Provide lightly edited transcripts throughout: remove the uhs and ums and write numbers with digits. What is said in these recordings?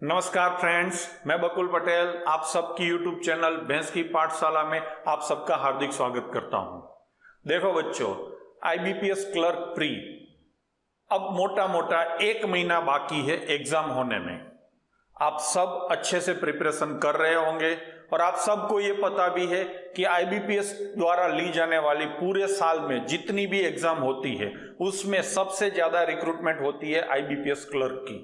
नमस्कार फ्रेंड्स, मैं बकुल पटेल आप सबकी यूट्यूब चैनल भैंस की पाठशाला में आप सबका हार्दिक स्वागत करता हूं। देखो बच्चों, आईबीपीएस क्लर्क प्री अब मोटा मोटा 1 महीना बाकी है एग्जाम होने में। आप सब अच्छे से प्रिपरेशन कर रहे होंगे और आप सबको ये पता भी है कि आईबीपीएस द्वारा ली जाने वाली पूरे साल में जितनी भी एग्जाम होती है उसमें सबसे ज्यादा रिक्रूटमेंट होती है आईबीपीएस क्लर्क की।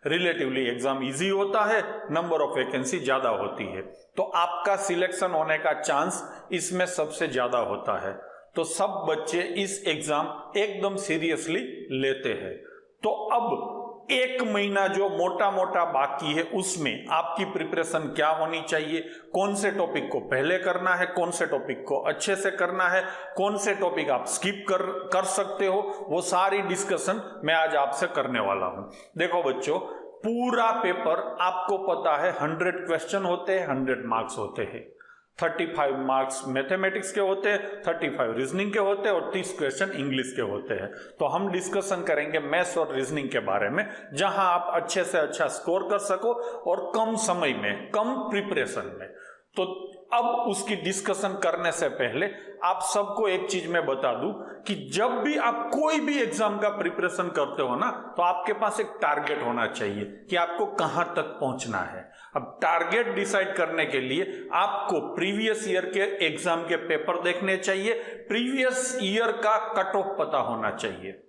रिलेटिवली एग्जाम इजी होता है, नंबर ऑफ वैकेंसी ज्यादा होती है, तो आपका सिलेक्शन होने का चांस इसमें सबसे ज्यादा होता है। तो सब बच्चे इस एग्जाम एकदम सीरियसली लेते हैं। तो अब 1 महीना जो मोटा मोटा बाकी है उसमें आपकी प्रिपरेशन क्या होनी चाहिए, कौन से टॉपिक को पहले करना है, कौन से टॉपिक को अच्छे से करना है, कौन से टॉपिक आप स्किप कर सकते हो, वो सारी डिस्कशन मैं आज आपसे करने वाला हूं। देखो बच्चों, पूरा पेपर आपको पता है 100 क्वेश्चन होते हैं, 100 मार्क्स होते हैं। 35 मार्क्स मैथमेटिक्स के होते हैं, 35 रीजनिंग के होते हैं और 30 क्वेश्चन इंग्लिश के होते हैं। तो हम डिस्कशन करेंगे मैथ्स और रीजनिंग के बारे में, जहां आप अच्छे से अच्छा स्कोर कर सको और कम समय में, कम प्रिपरेशन में। तो अब उसकी डिस्कशन करने से पहले आप सबको एक चीज मैं बता दूं कि जब भी आप कोई भी एग्जाम का प्रिपरेशन करते हो ना, तो आपके पास एक टारगेट होना चाहिए कि आपको कहां तक पहुंचना है। अब टारगेट डिसाइड करने के लिए आपको प्रीवियस ईयर के एग्जाम के पेपर देखने चाहिए, प्रीवियस ईयर का कट ऑफ पता होना चाहिए।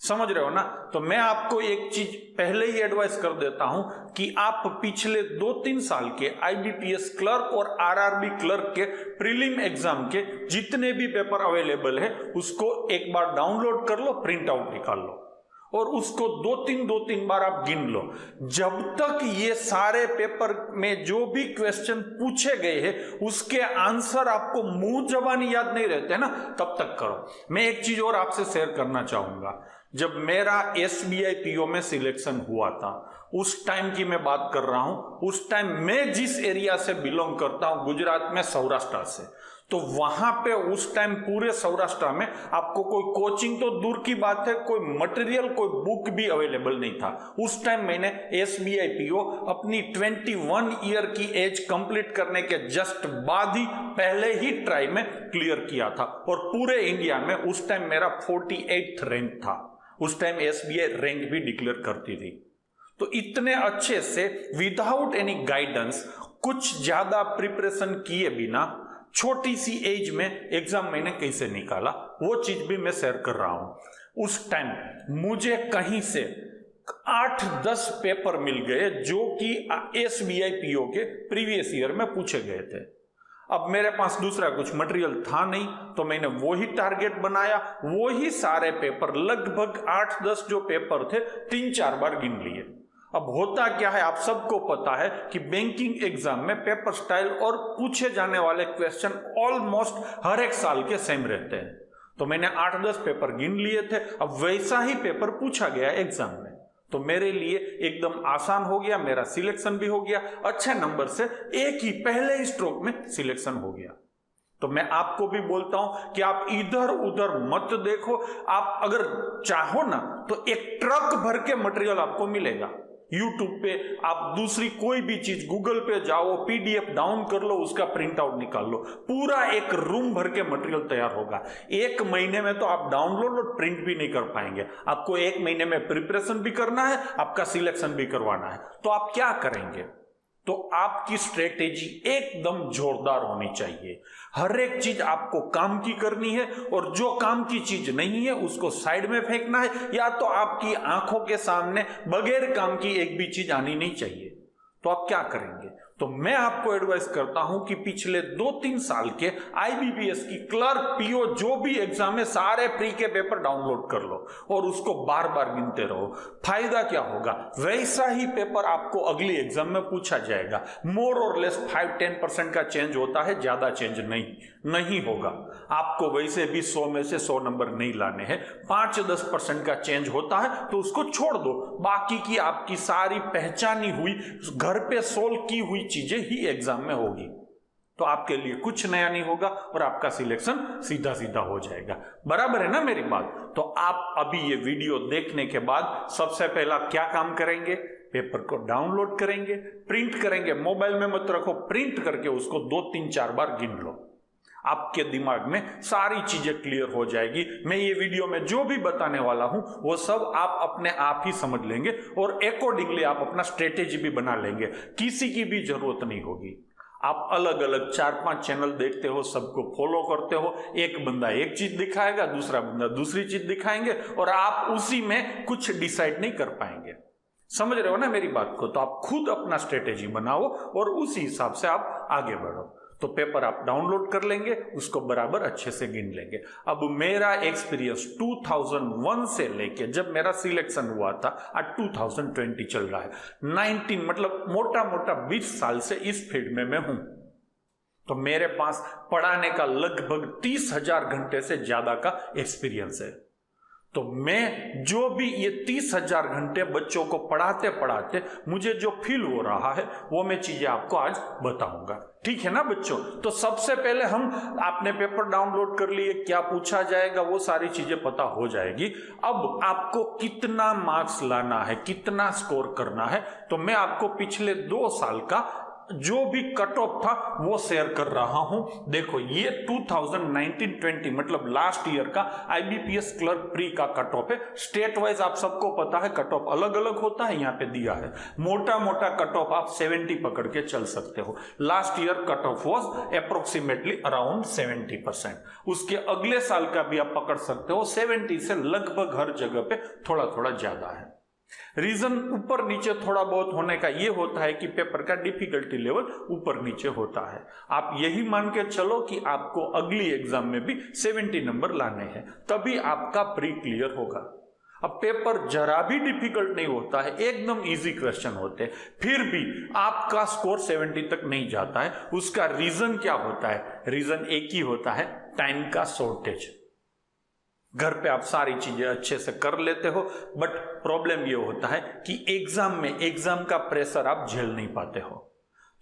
समझ रहे हो ना? तो मैं आपको एक चीज पहले ही एडवाइस कर देता हूं कि आप पिछले 2-3 साल के आईबीपीएस क्लर्क और आरआरबी क्लर्क के प्रीलिम एग्जाम के जितने भी पेपर अवेलेबल है उसको एक बार डाउनलोड कर लो, प्रिंट आउट निकाल लो और उसको 2-3 बार आप गिन लो। जब तक ये सारे पेपर में जो भी क्वेश्चन पूछे गए हैं उसके आंसर आपको मुंह जबानी याद नहीं रहते ना, तब तक करो। मैं एक चीज और आपसे शेयर करना चाहूंगा। जब मेरा एसबीआई पीओ में सिलेक्शन हुआ था, उस टाइम की मैं बात कर रहा हूं, उस टाइम मैं जिस एरिया से बिलोंग करता हूं, गुजरात में, सौराष्ट्र से, तो वहां पे उस टाइम पूरे सौराष्ट्र में आपको कोई कोचिंग तो दूर की बात है, कोई मटेरियल, कोई बुक भी अवेलेबल नहीं था। उस टाइम मैंने एसबीआई पीओ अपनी 21 ईयर की एज कंप्लीट करने के जस्ट बाद ही पहले ही ट्राई में क्लियर किया था और पूरे इंडिया में उस टाइम मेरा 48th रैंक था। उस टाइम एसबीआई रैंक भी डिक्लेयर करती थी। तो इतने अच्छे से विदाउट एनी गाइडेंस, कुछ ज्यादा प्रिपरेशन किए बिना छोटी सी एज में एग्जाम मैंने कैसे निकाला, वो चीज भी मैं शेयर कर रहा हूं। उस टाइम मुझे कहीं से 8-10 पेपर मिल गए जो कि एसबीआई पीओ के प्रीवियस ईयर में पूछे गए थे। अब मेरे पास दूसरा कुछ मटेरियल था नहीं, तो मैंने वही टारगेट बनाया, वही सारे पेपर, लगभग 8-10 जो पेपर थे, 3-4 बार गिन लिए। अब होता क्या है, आप सबको पता है कि बैंकिंग एग्जाम में पेपर स्टाइल और पूछे जाने वाले क्वेश्चन ऑलमोस्ट हर एक साल के सेम रहते हैं। तो मैंने 8-10 पेपर गिन लिए थे, अब वैसा ही पेपर पूछा गया एग्जाम में, तो मेरे लिए एकदम आसान हो गया, मेरा सिलेक्शन भी हो गया, अच्छे नंबर से एक ही पहले ही स्ट्रोक में सिलेक्शन हो गया। तो मैं आपको भी बोलता हूं कि आप इधर उधर मत देखो, आप अगर चाहो ना तो एक ट्रक भर के मटेरियल आपको मिलेगा। यूट्यूब पे आप दूसरी कोई भी चीज, गूगल पे जाओ, पीडीएफ डाउन कर लो, उसका प्रिंट आउट निकाल लो, पूरा एक रूम भर के मटेरियल तैयार होगा। 1 महीने में तो आप डाउनलोड और प्रिंट भी नहीं कर पाएंगे। आपको 1 महीने में प्रिपरेशन भी करना है, आपका सिलेक्शन भी करवाना है। तो आप क्या करेंगे? तो आपकी स्ट्रेटेजी एकदम जोरदार होनी चाहिए। हर एक चीज आपको काम की करनी है और जो काम की चीज नहीं है उसको साइड में फेंकना है, या तो आपकी आंखों के सामने बगैर काम की एक भी चीज आनी नहीं चाहिए। तो आप क्या करेंगे? तो मैं आपको एडवाइस करता हूं कि पिछले 2-3 साल के आईबीपीएस की क्लर्क, पीओ जो भी एग्जाम है, सारे प्री के पेपर डाउनलोड कर लो और उसको बार बार गिनते रहो। फायदा क्या होगा? वैसा ही पेपर आपको अगली एग्जाम में पूछा जाएगा। मोर और लेस 5-10% का चेंज होता है, ज्यादा चेंज नहीं होगा। आपको वैसे भी 100 में से 100 नंबर नहीं लाने हैं, 5-10% का चेंज होता है तो उसको छोड़ दो। बाकी की आपकी सारी पहचानी हुई, घर पे सोल्व की हुई चीजें ही एग्जाम में होगी। तो आपके लिए कुछ नया नहीं होगा और आपका सिलेक्शन सीधा सीधा हो जाएगा। बराबर है ना मेरी बात? तो आप अभी ये वीडियो देखने के बाद सबसे पहला क्या काम करेंगे? पेपर को डाउनलोड करेंगे, प्रिंट करेंगे। मोबाइल में मत रखो, प्रिंट करके उसको 2-3-4 बार गिन लो। आपके दिमाग में सारी चीजें क्लियर हो जाएगी। मैं ये वीडियो में जो भी बताने वाला हूं वो सब आप अपने आप ही समझ लेंगे और अकॉर्डिंगली आप अपना स्ट्रेटेजी भी बना लेंगे। किसी की भी जरूरत नहीं होगी। आप अलग अलग 4-5 चैनल देखते हो, सबको फॉलो करते हो। एक बंदा एक चीज दिखाएगा, दूसरा बंदा दूसरी चीज दिखाएंगे और आप उसी में कुछ डिसाइड नहीं कर पाएंगे। समझ रहे हो ना मेरी बात को? तो आप खुद अपना स्ट्रेटेजी बनाओ और उसी हिसाब से आप आगे बढ़ो। तो पेपर आप डाउनलोड कर लेंगे, उसको बराबर अच्छे से गिन लेंगे। अब मेरा एक्सपीरियंस 2001 से लेके जब मेरा सिलेक्शन हुआ था, आज 2020 चल रहा है, 19 मतलब मोटा मोटा 20 साल से इस फील्ड में मैं हूं। तो मेरे पास पढ़ाने का लगभग 30,000 घंटे से ज्यादा का एक्सपीरियंस है। तो मैं जो भी ये 30,000 घंटे बच्चों को पढ़ाते पढ़ाते मुझे जो फील हो रहा है वो मैं चीजें आपको आज बताऊंगा। ठीक है ना बच्चों? तो सबसे पहले आपने पेपर डाउनलोड कर लिए, क्या पूछा जाएगा वो सारी चीजें पता हो जाएगी। अब आपको कितना मार्क्स लाना है, कितना स्कोर करना है, तो मैं आपको पिछले 2 साल का जो भी कट ऑफ था वो शेयर कर रहा हूं। देखो ये 2019-20 मतलब लास्ट ईयर का आईबीपीएस क्लर्क प्री का कट ऑफ है। स्टेट वाइज आप सबको पता है कट ऑफ अलग अलग होता है, यहां पे दिया है। मोटा मोटा कट ऑफ आप 70 पकड़ के चल सकते हो। Last year cut off was approximately around 70%। उसके अगले साल का भी आप पकड़ सकते हो, 70 से लगभग हर जगह पे थोड़ा थोड़ा ज्यादा है। रीजन ऊपर नीचे थोड़ा बहुत होने का ये होता है कि पेपर का डिफिकल्टी लेवल ऊपर नीचे होता है। आप यही मान के चलो कि आपको अगली एग्जाम में भी 70 नंबर लाने हैं, तभी आपका प्री क्लियर होगा। अब पेपर जरा भी डिफिकल्ट नहीं होता है, एकदम इजी क्वेश्चन होते हैं, फिर भी आपका स्कोर 70 तक नहीं जाता है। उसका रीजन क्या होता है? रीजन एक ही होता है, टाइम का शॉर्टेज। घर पे आप सारी चीजें अच्छे से कर लेते हो, बट प्रॉब्लम ये होता है कि एग्जाम का प्रेशर आप झेल नहीं पाते हो।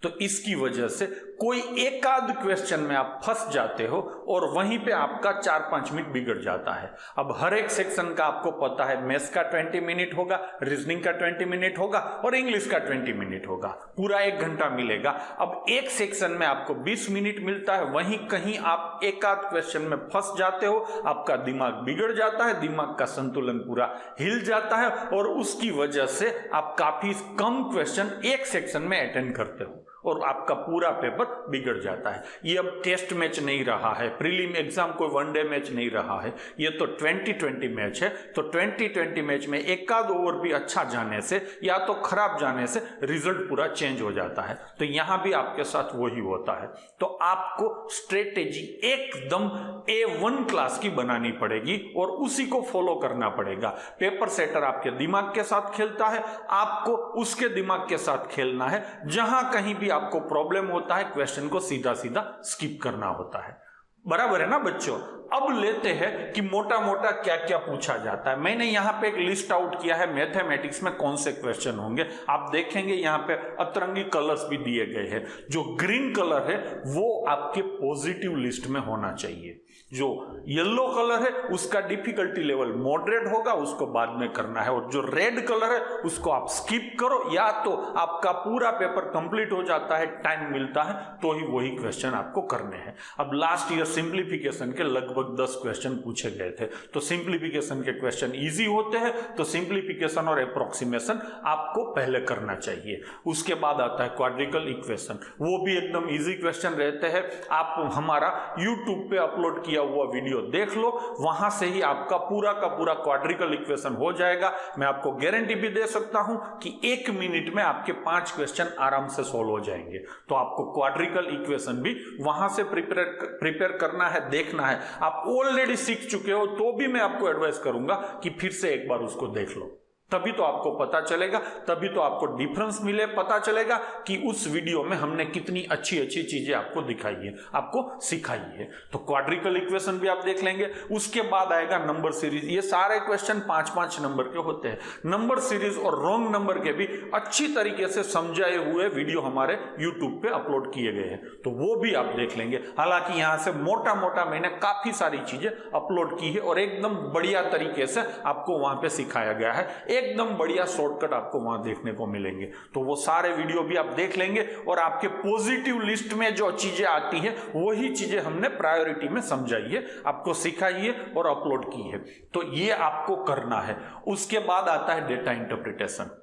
तो इसकी वजह से कोई एकाध क्वेश्चन में आप फंस जाते हो और वहीं पे आपका 4-5 मिनट बिगड़ जाता है। अब हर एक सेक्शन का आपको पता है, मैथ्स का 20 मिनट होगा, रीजनिंग का 20 मिनट होगा और इंग्लिश का 20 मिनट होगा, पूरा 1 घंटा मिलेगा। अब एक सेक्शन में आपको 20 मिनट मिलता है, वहीं कहीं आप एकाध क्वेश्चन में फंस जाते हो, आपका दिमाग बिगड़ जाता है, दिमाग का संतुलन पूरा हिल जाता है और उसकी वजह से आप काफी कम क्वेश्चन एक सेक्शन में अटेंड करते हो और आपका पूरा पेपर बिगड़ जाता है। ये अब टेस्ट मैच नहीं रहा है, प्रीलिम एग्जाम कोई वनडे मैच नहीं रहा है, ये तो 2020 मैच है। तो 2020 मैच में एकाध ओवर भी अच्छा जाने से या तो खराब जाने से रिजल्ट पूरा चेंज हो जाता है। तो यहां भी आपके साथ वही होता है। तो आपको स्ट्रेटेजी एकदम A1 क्लास की बनानी पड़ेगी और उसी को फॉलो करना पड़ेगा। पेपर सेटर आपके दिमाग के साथ खेलता है, आपको उसके दिमाग के साथ खेलना है। जहां कहीं भी आपको प्रॉब्लम होता है, क्वेश्चन को सीधा सीधा स्किप करना होता है। बराबर है ना बच्चों? अब लेते हैं कि मोटा मोटा क्या क्या पूछा जाता है। मैंने यहां पे एक लिस्ट आउट किया है मैथमेटिक्स में कौन से क्वेश्चन होंगे। आप देखेंगे यहां पे अतरंगी कलर्स भी दिए गए हैं। जो ग्रीन कलर है वो आपके पॉजिटिव लिस्ट में होना चाहिए, जो येलो कलर है उसका डिफिकल्टी लेवल मॉडरेट होगा, उसको बाद में करना है, और जो रेड कलर है उसको आप स्किप करो, या तो आपका पूरा पेपर कंप्लीट हो जाता है, टाइम मिलता है तो ही वही क्वेश्चन आपको करने हैं। अब लास्ट ईयर सिंप्लीफिकेशन के लगभग 10 क्वेश्चन पूछे गए थे। तो सिंप्लीफिकेशन के क्वेश्चन इजी होते हैं, तो सिंप्लीफिकेशन और अप्रोक्सीमेशन आपको पहले करना चाहिए। उसके बाद आता है क्वाड्रिकल इक्वेशन, वो भी एकदम इजी क्वेश्चन रहते हैं। आप हमारा यूट्यूब पे अपलोड किया हुआ वीडियो देख लो, वहां से ही आपका पूरा का पूरा क्वाड्रिकल इक्वेशन हो जाएगा। मैं आपको गारंटी भी दे सकता हूं कि 1 मिनट में आपके 5 क्वेश्चन आराम से सॉल्व हो जाएंगे। तो आपको क्वाड्रिकल इक्वेशन भी वहां से प्रिपेयर करना है, देखना है। आप ऑलरेडी सीख चुके हो तो भी मैं आपको एडवाइस करूंगा कि फिर से एक बार उसको देख लो। तभी तो आपको पता चलेगा, तभी तो आपको डिफरेंस मिले, पता चलेगा कि उस वीडियो में हमने कितनी अच्छी अच्छी चीजें आपको दिखाई है, आपको सिखाई है। तो क्वाड्रिकल इक्वेशन भी आप देख लेंगे। उसके बाद आएगा नंबर सीरीज। ये सारे क्वेश्चन 5-5 नंबर के होते हैं। नंबर सीरीज और रॉन्ग नंबर के भी अच्छी तरीके से समझाए हुए वीडियो हमारे यूट्यूब पे अपलोड किए गए हैं, तो वो भी आप देख लेंगे। हालांकि यहां से मोटा मोटा मैंने काफी सारी चीजें अपलोड की है और एकदम बढ़िया तरीके से आपको वहां पे सिखाया गया है। एकदम बढ़िया शॉर्टकट आपको वहां देखने को मिलेंगे, तो वो सारे वीडियो भी आप देख लेंगे और आपके पॉजिटिव लिस्ट में जो चीजें आती हैं वही चीजें हमने प्रायोरिटी में समझाई है, आपको सिखाई है और अपलोड की है। तो ये आपको करना है। उसके बाद आता है डेटा इंटरप्रिटेशन।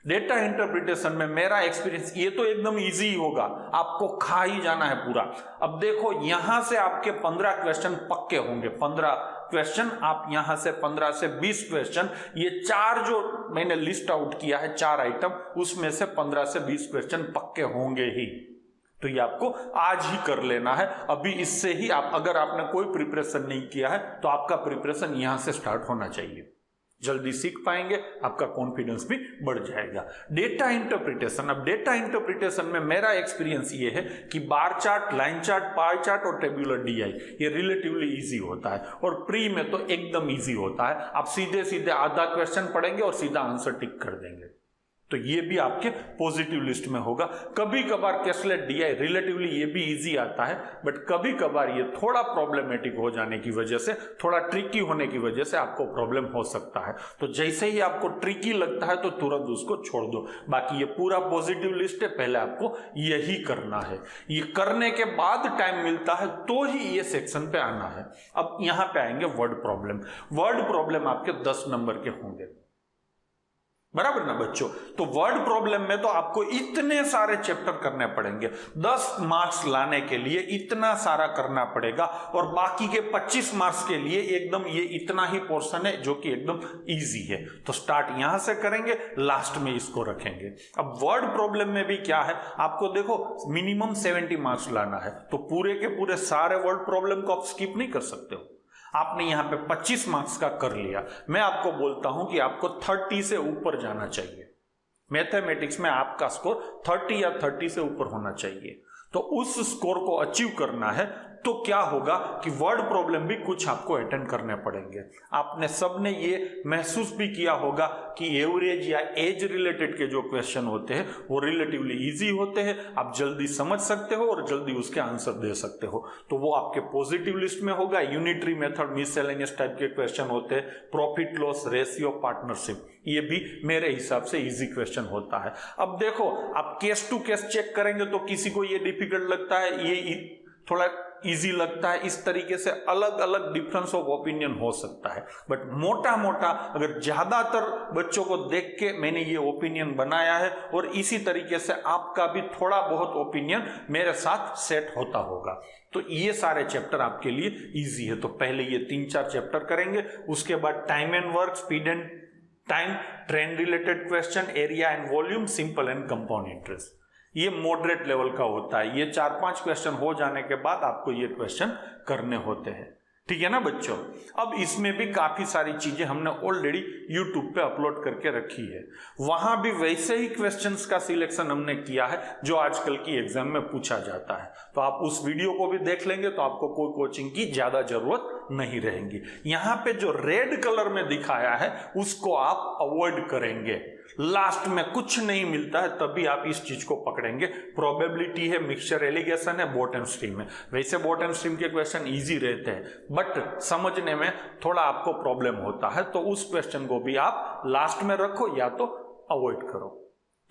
डेटा इंटरप्रिटेशन में मेरा एक्सपीरियंस, ये तो एकदम इजी होगा, आपको खा ही जाना है पूरा। अब देखो यहां से आपके 15 क्वेश्चन पक्के होंगे। 15 क्वेश्चन आप यहां से 15 से 20 क्वेश्चन, ये 4 जो मैंने लिस्ट आउट किया है 4 आइटम, उसमें से 15 से 20 क्वेश्चन पक्के होंगे ही। तो ये आपको आज ही कर लेना है। अभी इससे ही आप, अगर आपने कोई प्रिपरेशन नहीं किया है तो आपका प्रिपरेशन यहां से स्टार्ट होना चाहिए। जल्दी सीख पाएंगे, आपका कॉन्फिडेंस भी बढ़ जाएगा। डेटा इंटरप्रिटेशन, अब डेटा इंटरप्रिटेशन में मेरा एक्सपीरियंस ये है कि bar chart, line chart, pie chart और टेब्यूलर डीआई ये रिलेटिवली इजी होता है और प्री में तो एकदम इजी होता है। आप सीधे सीधे आधा क्वेश्चन पढ़ेंगे और सीधा आंसर टिक कर देंगे। तो ये भी आपके पॉजिटिव लिस्ट में होगा। कभी कभार कैसलेट डीआई रिलेटिवली ये भी इजी आता है, बट कभी कभार ये थोड़ा प्रॉब्लमेटिक हो जाने की वजह से, थोड़ा ट्रिकी होने की वजह से आपको प्रॉब्लम हो सकता है। तो जैसे ही आपको ट्रिकी लगता है तो तुरंत उसको छोड़ दो। बाकी ये पूरा पॉजिटिव लिस्ट है, पहले आपको यही करना है। ये करने के बाद टाइम मिलता है तो ही ये सेक्शन पे आना है। अब यहां पे आएंगे वर्ड प्रॉब्लम। वर्ड प्रॉब्लम आपके 10 नंबर के होंगे, बराबर ना बच्चों। तो वर्ड प्रॉब्लम में तो आपको इतने सारे चैप्टर करने पड़ेंगे। 10 मार्क्स लाने के लिए इतना सारा करना पड़ेगा और बाकी के 25 मार्क्स के लिए एकदम ये इतना ही पोर्शन है जो कि एकदम इजी है। तो स्टार्ट यहां से करेंगे, लास्ट में इसको रखेंगे। अब वर्ड प्रॉब्लम में भी क्या है, आपको देखो मिनिमम 70 मार्क्स लाना है, तो पूरे के पूरे सारे वर्ड प्रॉब्लम को आप स्किप नहीं कर सकते हो। आपने यहां पे 25 मार्क्स का कर लिया, मैं आपको बोलता हूं कि आपको 30 से ऊपर जाना चाहिए। मैथमेटिक्स में आपका स्कोर 30 या 30 से ऊपर होना चाहिए। तो उस स्कोर को अचीव करना है तो क्या होगा कि वर्ड प्रॉब्लम भी कुछ आपको अटेंड करने पड़ेंगे। आपने सबने ये महसूस भी किया होगा कि एवरेज या एज रिलेटेड के जो क्वेश्चन होते हैं वो रिलेटिवली इजी होते हैं, आप जल्दी समझ सकते हो और जल्दी उसके आंसर दे सकते हो। तो वो आपके पॉजिटिव लिस्ट में होगा। यूनिटरी मेथड, मिससेलेनियस टाइप के क्वेश्चन होते हैं, प्रॉफिट लॉस रेशियो, पार्टनरशिप, ये भी मेरे हिसाब से इजी क्वेश्चन होता है। अब देखो आप केस टू केस चेक करेंगे तो किसी को ये डिफिकल्ट लगता है, ये थोड़ा इजी लगता है, इस तरीके से अलग अलग डिफरेंस ऑफ ओपिनियन हो सकता है। बट मोटा मोटा अगर ज्यादातर बच्चों को देख के मैंने ये ओपिनियन बनाया है और इसी तरीके से आपका भी थोड़ा बहुत ओपिनियन मेरे साथ सेट होता होगा, तो ये सारे चैप्टर आपके लिए इजी है। तो पहले ये 3-4 चैप्टर करेंगे, उसके बाद time and work, speed and time, trend related question, area and volume, simple and compound interest, ये मॉडरेट लेवल का होता है। ये 4-5 क्वेश्चन हो जाने के बाद आपको ये क्वेश्चन करने होते हैं, ठीक है ना बच्चों। अब इसमें भी काफी सारी चीजें हमने ऑलरेडी YouTube पे अपलोड करके रखी है, वहां भी वैसे ही क्वेश्चंस का सिलेक्शन हमने किया है जो आजकल की एग्जाम में पूछा जाता है। तो आप उस वीडियो को भी देख लेंगे तो आपको कोई कोचिंग की ज्यादा जरूरत नहीं रहेगी। यहां पे जो रेड कलर में दिखाया है उसको आप अवॉइड करेंगे। लास्ट में कुछ नहीं मिलता है तभी आप इस चीज को पकड़ेंगे। प्रोबेबिलिटी है, मिक्सचर एलिगेशन है, बॉटम स्ट्रीम है। वैसे बॉटम स्ट्रीम के क्वेश्चन इजी रहते हैं बट समझने में थोड़ा आपको प्रॉब्लम होता है, तो उस क्वेश्चन को भी आप लास्ट में रखो या तो अवॉइड करो।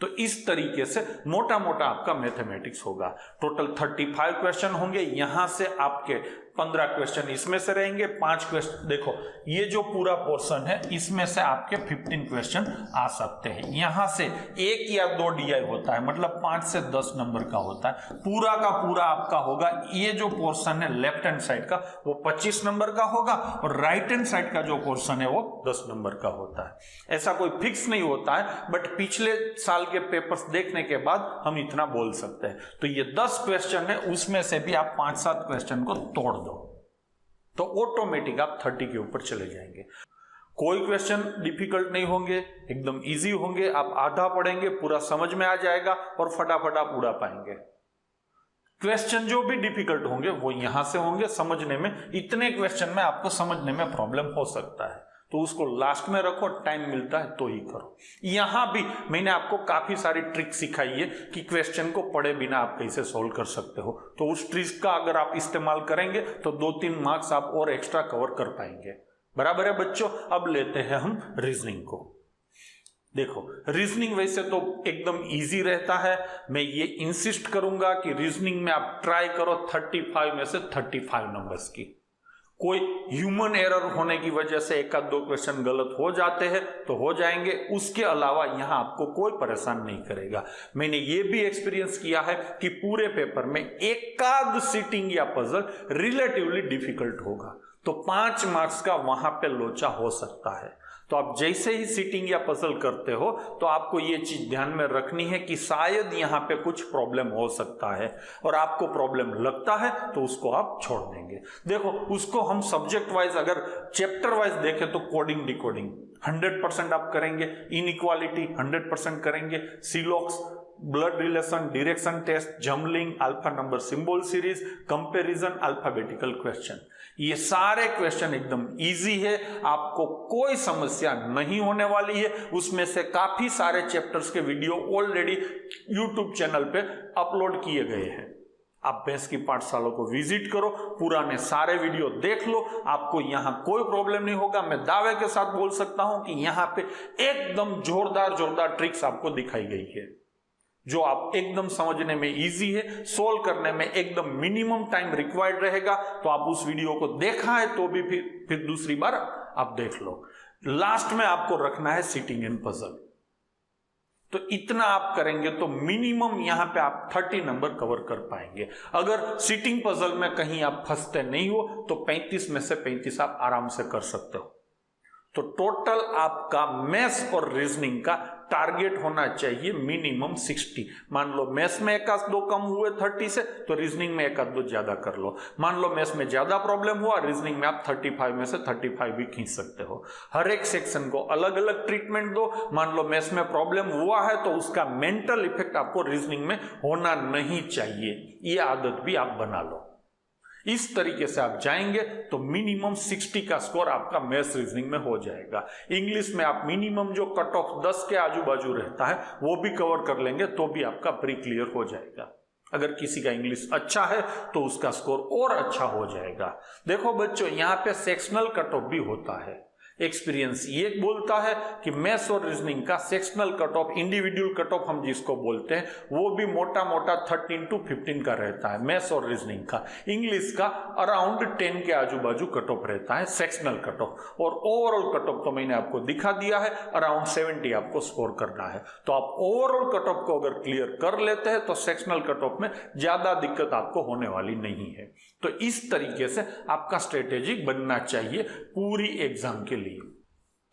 तो इस तरीके से मोटा मोटा आपका मैथमेटिक्स होगा। टोटल 35 क्वेश्चन होंगे, यहां से आपके 15 क्वेश्चन इसमें से रहेंगे, 5 क्वेश्चन, देखो ये जो पूरा पोर्शन है इसमें से आपके 15 क्वेश्चन आ सकते हैं। यहां से 1 या 2 डीआई होता है, मतलब 5 से 10 नंबर का होता है। पूरा का पूरा आपका होगा, ये जो पोर्शन है लेफ्ट हैंड साइड का वो 25 नंबर का होगा और राइट हैंड साइड का जो पोर्शन है वो 10 नंबर का होता है। ऐसा कोई फिक्स नहीं होता है, बट पिछले साल के पेपर्स देखने के बाद हम इतना बोल सकते हैं। तो ये 10 क्वेश्चन है, उसमें से भी आप 5-7 क्वेश्चन को तोड़ दो तो ऑटोमेटिक आप 30 के ऊपर चले जाएंगे। कोई क्वेश्चन डिफिकल्ट नहीं होंगे, एकदम इजी होंगे। आप आधा पढ़ेंगे, पूरा समझ में आ जाएगा और फटाफट आप उड़ा पाएंगे। क्वेश्चन जो भी डिफिकल्ट होंगे वो यहां से होंगे समझने में। इतने क्वेश्चन में आपको समझने में प्रॉब्लम हो सकता है, तो उसको लास्ट में रखो, टाइम मिलता है तो ही करो। यहां भी मैंने आपको काफी सारी ट्रिक सिखाई है कि क्वेश्चन को पढ़े बिना आप कैसे सोल्व कर सकते हो। तो उस ट्रिक का अगर आप इस्तेमाल करेंगे तो 2-3 मार्क्स आप और एक्स्ट्रा कवर कर पाएंगे। बराबर है बच्चों। अब लेते हैं हम रीजनिंग को। देखो, रीजनिंग वैसे तो एकदम इजी रहता है। मैं ये इंसिस्ट करूंगा कि रीजनिंग में आप ट्राई करो 35 में से 35 नंबर्स की। कोई ह्यूमन एरर होने की वजह से 1-2 क्वेश्चन गलत हो जाते हैं तो हो जाएंगे, उसके अलावा यहां आपको कोई परेशान नहीं करेगा। मैंने ये भी एक्सपीरियंस किया है कि पूरे पेपर में 1-आध सीटिंग या पजल रिलेटिवली डिफिकल्ट होगा, तो 5 मार्क्स का वहां पे लोचा हो सकता है। तो आप जैसे ही सीटिंग या पजल करते हो तो आपको ये चीज ध्यान में रखनी है कि शायद यहां पे कुछ प्रॉब्लम हो सकता है, और आपको प्रॉब्लम लगता है तो उसको आप छोड़ देंगे। देखो, उसको हम सब्जेक्ट वाइज अगर चैप्टर वाइज देखें तो कोडिंग डिकोडिंग 100% आप करेंगे, इनइक्वालिटी 100% करेंगे, syllogism, blood relation, direction test, jumbling, alpha number symbol series, comparison, alphabetical question, ये सारे क्वेश्चन एकदम इजी है, आपको कोई समस्या नहीं होने वाली है। उसमें से काफी सारे चैप्टर्स के वीडियो ऑलरेडी यूट्यूब चैनल पे अपलोड किए गए हैं। आप भैंस की पाठशाला को विजिट करो, पुराने सारे वीडियो देख लो, आपको यहां कोई प्रॉब्लम नहीं होगा। मैं दावे के साथ बोल सकता हूं कि यहां पे एकदम जोरदार ट्रिक्स आपको दिखाई गई है, जो आप एकदम समझने में इजी है, सोल्व करने में एकदम मिनिमम टाइम रिक्वायर्ड रहेगा। तो आप उस वीडियो को देखा है तो भी फिर दूसरी बार आप देख लो। लास्ट में आपको रखना है सीटिंग एंड पजल, तो इतना आप करेंगे तो मिनिमम यहां पे आप 30 नंबर कवर कर पाएंगे। अगर सीटिंग पजल में कहीं आप फंसते नहीं हो तो 35 में से 35 आप आराम से कर सकते हो। तो टोटल आपका मैथ्स और रीजनिंग का टारगेट होना चाहिए मिनिमम 60। मान लो मैथ्स में 1-2 कम हुए 30 से, तो रीजनिंग में 1-2 ज्यादा कर लो। मान लो मैथ्स में ज्यादा प्रॉब्लम हुआ, रीजनिंग में आप 35 में से 35 भी खींच सकते हो। हर एक सेक्शन को अलग अलग ट्रीटमेंट दो। मान लो मैथ्स में प्रॉब्लम हुआ है तो उसका मेंटल इफेक्ट आपको रीजनिंग में होना नहीं चाहिए, ये आदत भी आप बना लो। इस तरीके से आप जाएंगे तो मिनिमम 60 का स्कोर आपका मैथ्स रीजनिंग में हो जाएगा। इंग्लिश में आप मिनिमम जो कट ऑफ 10 के आजू बाजू रहता है वो भी कवर कर लेंगे तो भी आपका प्री क्लियर हो जाएगा। अगर किसी का इंग्लिश अच्छा है तो उसका स्कोर और अच्छा हो जाएगा। देखो बच्चों, यहाँ पे सेक्शनल कट ऑफ भी होता है। एक्सपीरियंस ये बोलता है कि मैथ्स और रीजनिंग का sectional cut off, individual cut off हम जिसको बोलते हैं, वो भी मोटा 13 to 15 का रहता है मैथ्स और रीजनिंग का। इंग्लिश का अराउंड 10 के आजू बाजू कट ऑफ रहता है सेक्शनल कट ऑफ, और ओवरऑल कट ऑफ तो मैंने आपको दिखा दिया है, अराउंड 70 आपको स्कोर करना है। तो आप ओवरऑल कट ऑफ को अगर क्लियर कर लेते हैं तो सेक्शनल कट ऑफ में ज्यादा दिक्कत आपको होने वाली नहीं है। तो इस तरीके से आपका स्ट्रेटेजी बनना चाहिए पूरी एग्जाम के लिए।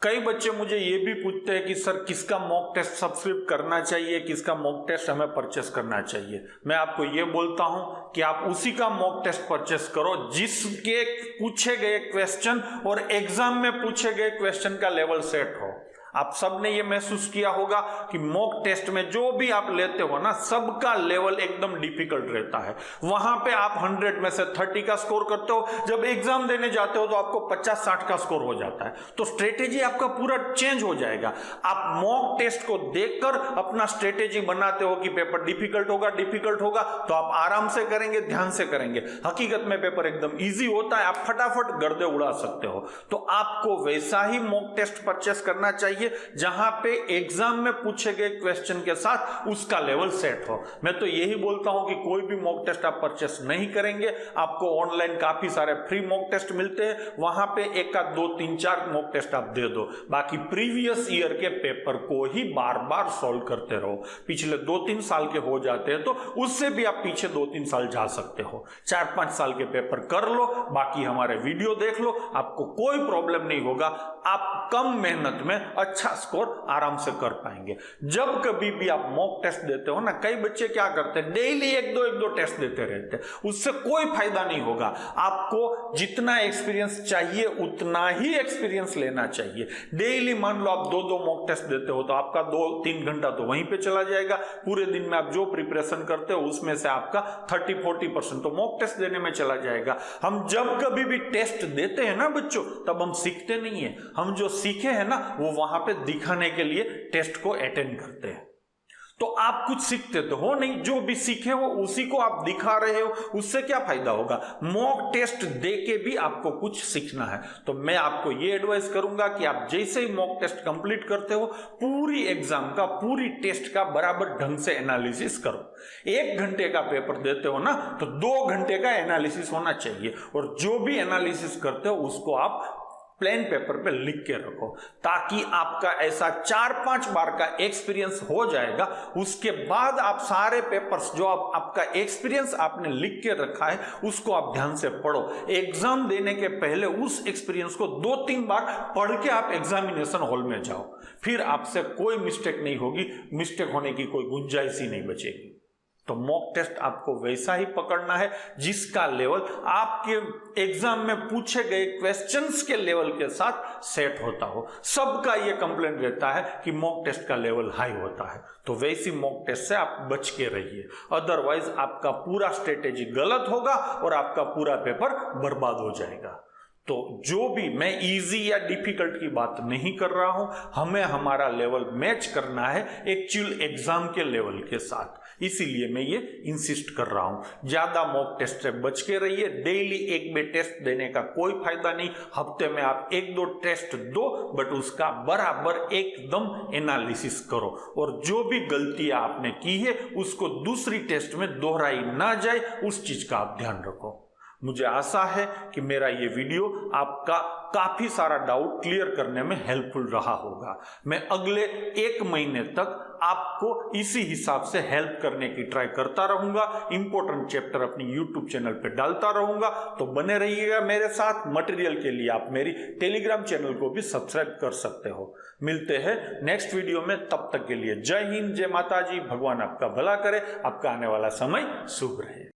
कई बच्चे मुझे ये भी पूछते हैं कि सर किसका मॉक टेस्ट सब्सक्राइब करना चाहिए, किसका मॉक टेस्ट हमें परचेस करना चाहिए। मैं आपको ये बोलता हूं कि आप उसी का मॉक टेस्ट परचेस करो जिसके पूछे गए क्वेश्चन और एग्जाम में पूछे गए क्वेश्चन का लेवल सेट हो। आप सबने ये महसूस किया होगा कि मॉक टेस्ट में जो भी आप लेते हो ना, सबका लेवल एकदम डिफिकल्ट रहता है। वहां पे आप 100 में से 30 का स्कोर करते हो, जब एग्जाम देने जाते हो तो आपको 50-60 का स्कोर हो जाता है। तो स्ट्रेटेजी आपका पूरा चेंज हो जाएगा। आप मॉक टेस्ट को देखकर अपना स्ट्रेटेजी बनाते हो कि पेपर डिफिकल्ट होगा तो आप आराम से करेंगे, ध्यान से करेंगे। हकीकत में पेपर एकदम ईजी होता है, आप फटाफट गर्दे उड़ा सकते हो। तो आपको वैसा ही मॉक टेस्ट परचेस करना चाहिए जहां पे एग्जाम में पूछे गए क्वेश्चन के साथ उसका लेवल सेट हो। मैं तो यही बोलता हूं कि कोई भी मॉक टेस्ट आप परचेस नहीं करेंगे, आपको ऑनलाइन काफी सारे फ्री मॉक टेस्ट मिलते हैं, वहां पे 1-2-3-4 मॉक टेस्ट आप दे दो। बाकी प्रीवियस ईयर के पेपर को ही बार बार सॉल्व करते रहो। पिछले 2-3 साल के हो जाते हैं तो उससे भी आप पीछे 2-3 साल जा सकते हो। 4-5 साल के पेपर कर लो, बाकी हमारे वीडियो देख लो, आपको कोई प्रॉब्लम नहीं होगा। आप कम मेहनत में अच्छा स्कोर आराम से कर पाएंगे। जब कभी भी आप मॉक टेस्ट देते हो ना, कई बच्चे क्या करते हैं, डेली एक दो टेस्ट देते रहते हैं, उससे कोई फायदा नहीं होगा। आपको जितना एक्सपीरियंस चाहिए उतना ही एक्सपीरियंस लेना चाहिए। डेली मान लो आप दो मॉक टेस्ट देते हो तो आपका 2-3 घंटा तो वहीं पे चला जाएगा। पूरे दिन में आप जो प्रिपरेशन करते हो उसमें से आपका 30-40% तो मॉक टेस्ट देने में चला जाएगा। हम जब कभी भी टेस्ट देते हैं ना बच्चों, तब हम सीखते नहीं है, हम जो सीखे हैं ना वो वहां पे दिखाने के लिए टेस्ट को अटेंड करते हैं। तो आप कुछ सीखते तो हो नहीं, जो भी सीखे हो उसी को आप दिखा रहे हो, उससे क्या फायदा होगा। मॉक टेस्ट देके भी आपको कुछ सीखना है, तो मैं आपको ये एडवाइस करूंगा कि आप जैसे ही मॉक टेस्ट कंप्लीट करते हो, पूरी एग्जाम का, पूरी टेस्ट का बराबर ढंग से एनालिसिस करो। 1 घंटे का पेपर देते हो ना, तो 2 घंटे का एनालिसिस होना चाहिए, और जो भी एनालिसिस करते हो उसको आप प्लेन पेपर पे लिख के रखो, ताकि आपका ऐसा 4-5 बार का एक्सपीरियंस हो जाएगा। उसके बाद आप सारे पेपर्स जो आपका एक्सपीरियंस आपने लिख के रखा है उसको आप ध्यान से पढ़ो। एग्जाम देने के पहले उस एक्सपीरियंस को 2-3 बार पढ़ के आप एग्जामिनेशन हॉल में जाओ, फिर आपसे कोई मिस्टेक नहीं होगी, मिस्टेक होने की कोई गुंजाइश ही नहीं बचेगी। तो मॉक टेस्ट आपको वैसा ही पकड़ना है जिसका लेवल आपके एग्जाम में पूछे गए क्वेश्चंस के लेवल के साथ सेट होता हो। सबका ये कंप्लेंट रहता है कि मॉक टेस्ट का लेवल हाई होता है, तो वैसी मॉक टेस्ट से आप बच के रहिए, अदरवाइज आपका पूरा स्ट्रेटेजी गलत होगा और आपका पूरा पेपर बर्बाद हो जाएगा। तो जो भी, मैं इजी या डिफिकल्ट की बात नहीं कर रहा हूं, हमें हमारा लेवल मैच करना है एक्चुअल एग्जाम के लेवल के साथ, इसीलिए मैं ये इंसिस्ट कर रहा हूं। ज्यादा मॉक टेस्ट से बच के रहिए। डेली 1-2 टेस्ट देने का कोई फायदा नहीं, हफ्ते में आप 1-2 टेस्ट दो, बट उसका बराबर एकदम एनालिसिस करो, और जो भी गलतियां आपने की है उसको दूसरी टेस्ट में दोहराई ना जाए, उस चीज का आप ध्यान रखो। मुझे आशा है कि मेरा ये वीडियो आपका काफी सारा डाउट क्लियर करने में हेल्पफुल रहा होगा। मैं अगले 1 महीने तक आपको इसी हिसाब से हेल्प करने की ट्राई करता रहूंगा। इंपॉर्टेंट चैप्टर अपनी यूट्यूब चैनल पे डालता रहूंगा, तो बने रहिएगा मेरे साथ। मटेरियल के लिए आप मेरी टेलीग्राम चैनल को भी सब्सक्राइब कर सकते हो। मिलते हैं नेक्स्ट वीडियो में, तब तक के लिए जय हिंद, जय माता जी। भगवान आपका भला करे, आपका आने वाला समय शुभ रहे।